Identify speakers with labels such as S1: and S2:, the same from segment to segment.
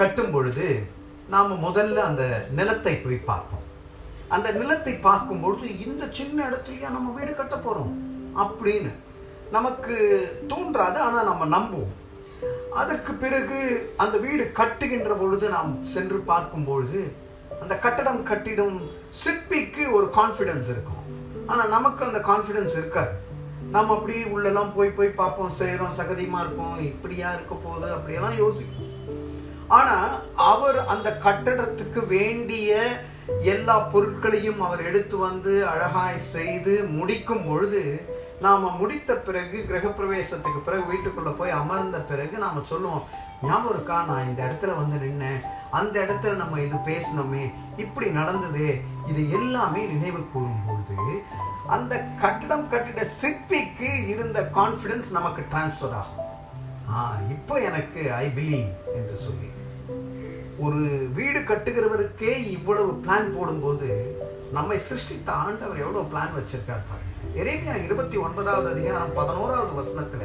S1: கட்டும் பொழுது நாம் முதல்ல அந்த நிலத்தை போய் பார்ப்போம். அந்த நிலத்தை பார்க்கும்பொழுது இந்த சின்ன இடத்துலயா நம்ம வீடு கட்ட போகிறோம் அப்படின்னு நமக்கு தோன்றாது. ஆனால் நம்ம நம்புவோம். அதற்கு பிறகு அந்த வீடு கட்டுகின்ற பொழுது நாம் சென்று பார்க்கும் பொழுது அந்த கட்டடம் கட்டிடும் சிற்பிக்கு ஒரு கான்ஃபிடன்ஸ் இருக்கும். ஆனால் நமக்கு அந்த கான்ஃபிடன்ஸ் இருக்காது. நம்ம அப்படி உள்ளெல்லாம் போய் பார்ப்போம், செய்கிறோம், சகதியமாக இருக்கும், இப்படியா இருக்க போகுது அப்படியெல்லாம் யோசிப்போம். ஆனால் அவர் அந்த கட்டடத்துக்கு வேண்டிய எல்லா பொருட்களையும் அவர் எடுத்து வந்து அழகாய் செய்து முடிக்கும் பொழுது நாம் முடித்த பிறகு கிரகப்பிரவேசத்துக்கு பிறகு வீட்டுக்குள்ளே போய் அமர்ந்த பிறகு நாம் சொல்லுவோம், ஞாபகம் இருக்கா, நான் இந்த இடத்துல வந்து நின்னேன், அந்த இடத்துல நம்ம இது பேசினோமே, இப்படி நடந்தது, இது எல்லாமே நினைவு கூறும்பொழுது அந்த கட்டிடம் கட்டிட சிற்பிக்கு இருந்த கான்ஃபிடன்ஸ் நமக்கு டிரான்ஸ்ஃபர் ஆகும். இப்போ எனக்கு ஐ பிலீவ் என்று சொல்லி ஒரு வீடு கட்டுகிறவருக்கே இவ்வளவு பிளான் போடும்போது நம்மை சிருஷ்டித்த ஆண்டவர் எவ்வளவு பிளான் வச்சிருக்கார் பாருங்க. எரேமியா 29வது அதிகாரம் 11வது வசனத்துல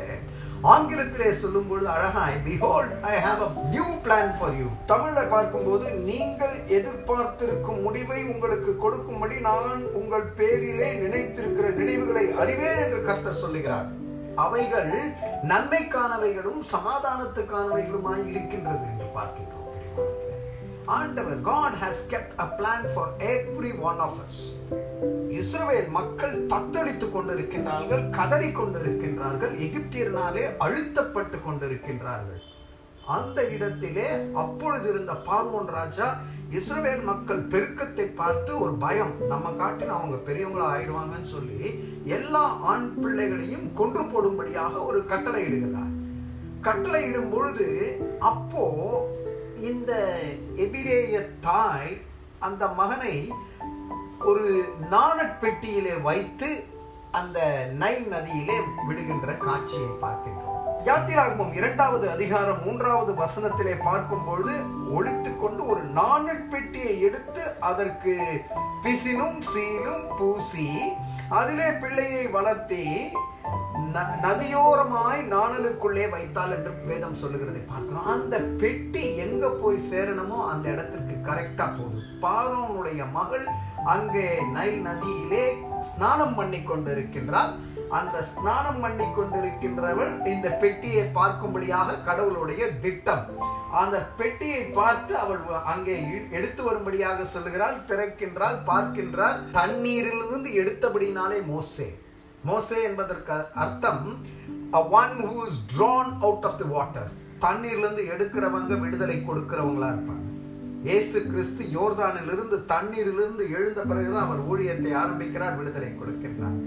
S1: ஆங்கிலத்திலே சொல்லும் பொழுது அழகாய், behold I have a new plan for you. தமிழ்ல பார்க்கும்போது, நீங்கள் எதிர்பார்த்திருக்கும் முடிவை உங்களுக்கு கொடுக்கும்படி நான் உங்கள் பேரிலே நினைத்திருக்கிற நினைவுகளை அறிவேன் என்று கர்த்தர் சொல்லுகிறார். அவைகள் நன்மைக்கானவைகளும் சமாதானத்துக்கானவைகளுமாய் இருக்கின்றது என்று பார்க்கின்றோம். ஆண்டவர் God has kept a plan for every one of us. இஸ்ரவேல் மக்கள் தத்தளித்துக் கொண்டிருக்கின்றார்கள், கதறி கொண்டிருக்கின்றார்கள், எகிப்தியர்னாலே அழுத்தப்பட்டு கொண்டிருக்கின்றார்கள். அந்த இடத்திலே அப்பொழுது இருந்த பார்வோன் ராஜா இஸ்ரவேல் மக்கள் பெருக்கத்தை பார்த்து ஒரு பயம், நம்ம காட்டின அவங்க பெரியவங்களா ஆயிடுவாங்கன்னு சொல்லி எல்லா ஆண் பிள்ளைகளையும் கொன்று போடும்படியாக ஒரு கட்டளை இடுகிறார். கட்டளை இடும் பொழுது அப்போ இந்த எபிரேய தாய் அந்த மகனை ஒரு நாணற்பெட்டியிலே வைத்து அந்த நைல் நதியிலே விடுகின்ற காட்சியை பார்க்கின்றோம். யாத்திராகமம் 2வது அதிகாரம் 3வது வசனத்திலே பார்க்கும் பொழுது, ஒளித்துக் கொண்டு ஒரு நாணற்பெட்டியை எடுத்து அதற்கு பிசினும் சீலும் பூசி அதிலே பிள்ளையை வளர்த்தி நதியோரமாய் நாணலுக்குள்ளே வைத்தாள் என்று வேதம் சொல்லுகிறதை பார்க்கிறோம். அந்த பெட்டி எங்க போய் சேரணுமோ அந்த இடத்திற்கு கரெக்டா போகுது. பார்வோனுடைய மகள் அங்கே நைல் நதியிலே ஸ்நானம் பண்ணி கொண்டிருக்கின்றாள். அந்த ஸ்நானம் பண்ணி கொண்டிருக்கின்றவள் இந்த பெட்டியை பார்க்கும்படியாக கடவுளுடைய திட்டம். அந்த பெட்டியை பார்த்து அவள் அங்கே எடுத்து வரும்படியாக சொல்லுகிறாள், திறக்கின்றாள், பார்க்கின்றாள். தண்ணீரிலிருந்து எடுத்தபடினாலே மோசே என்பதற்கு அர்த்தம் one who is drawn out of the water. தண்ணீரிலிருந்து எடுக்கிறவங்க விடுதலை கொடுக்கிறவங்களா இருப்பாங்க. இயேசு கிறிஸ்து யோர்தானிலிருந்து தண்ணீரிலிருந்து எழுந்த பிறகுதான் அவர் ஊழியத்தை ஆரம்பிக்கிறார், விடுதலை கொடுக்கின்றார்.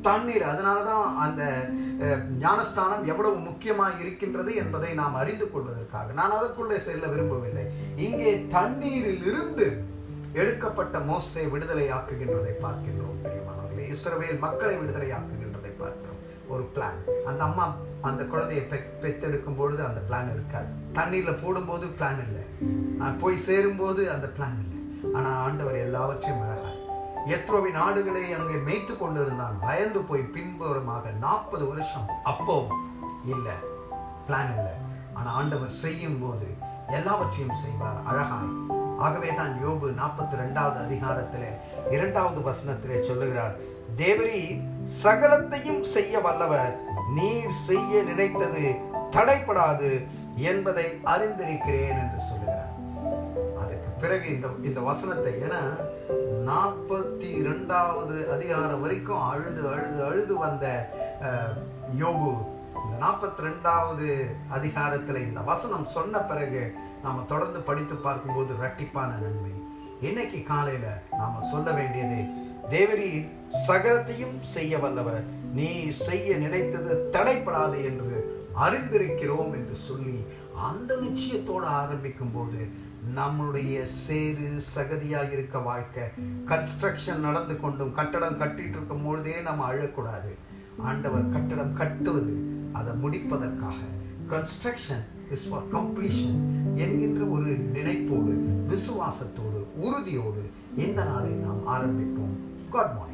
S1: தண்ணீர், அதனாலதான் அந்த ஞானஸ்தானம் எவ்வளவு முக்கியமாக இருக்கின்றது என்பதை நாம் அறிந்து கொள்வதற்காக நான் அதற்குள்ளே செல்ல விரும்பவில்லை. இங்கே தண்ணீரில் இருந்து எடுக்கப்பட்ட மோசே விடுதலை ஆக்குகின்றதை பார்க்கின்றோம். பிரியமானவர்களே, இஸ்ரவேல் மக்களை விடுதலை ஆக்குகின்றதை பார்க்கிறோம். ஒரு பிளான். அந்த அம்மா அந்த குழந்தையை பெத்தெடுக்கும் பொழுது அந்த பிளான் இருக்காது. தண்ணீர்ல போடும்போது பிளான் இல்லை, போய் சேரும் போது அந்த பிளான் இல்லை. ஆனா ஆண்டவர் எல்லாவற்றையும் அழகாய் எத்ரோவின் ஆடுகளை அங்கே மேய்த்து கொண்டு இருந்தான். பயந்து போய் பின்புறமாக 40 வருஷம். அப்போ இல்லை, பிளான் இல்லை. ஆனா ஆண்டவர் செய்யும் போது எல்லாவற்றையும் செய்வார் அழகாய். ஆகவே தான் யோபு 42வது அதிகாரத்திலே 2வது வசனத்திலே சொல்லுகிறார், தேவரீ சகலத்தையும் செய்ய வல்லவர், நீர் செய்ய நினைத்தது தடைப்படாது என்பதை அறிந்திருக்கிறேன் என்று சொல்லுகிறார். அதுக்கு பிறகு இந்த வசனத்தை, ஏன்னா 42வது அதிகாரம் வரைக்கும் அழுது வந்த யோபு இந்த 42வது அதிகாரத்தில் இந்த வசனம் சொன்ன பிறகு நாம தொடர்ந்து படித்து பார்க்கும்போது இரட்டிப்பான நன்மை. இன்னைக்கு காலையில நாம சொல்ல வேண்டியது, தேவரீர் சகலத்தையும் செய்ய வல்லவர், நீ செய்ய நினைத்தது தடைப்படாது என்று அறிந்திருக்கிறோம் என்று சொல்லி அந்த நிச்சயத்தோடு ஆரம்பிக்கும் போது நம்முடைய சேரு சகதியாக இருக்க வாழ்க்கை, கன்ஸ்ட்ரக்ஷன் நடந்து கொண்டும் கட்டடம் கட்டிட்டு இருக்கும் பொழுதே நம்ம அழக்கூடாது. ஆண்டவர் கட்டடம் கட்டுவது அதை முடிப்பதற்காக. கன்ஸ்ட்ரக்ஷன் இஸ் ஃபார் கம்ப்ளீஷன் என்கின்ற ஒரு நினைப்போடு, விசுவாசத்தோடு, உறுதியோடு இந்த நாளை நாம் ஆரம்பிப்போம். God morning.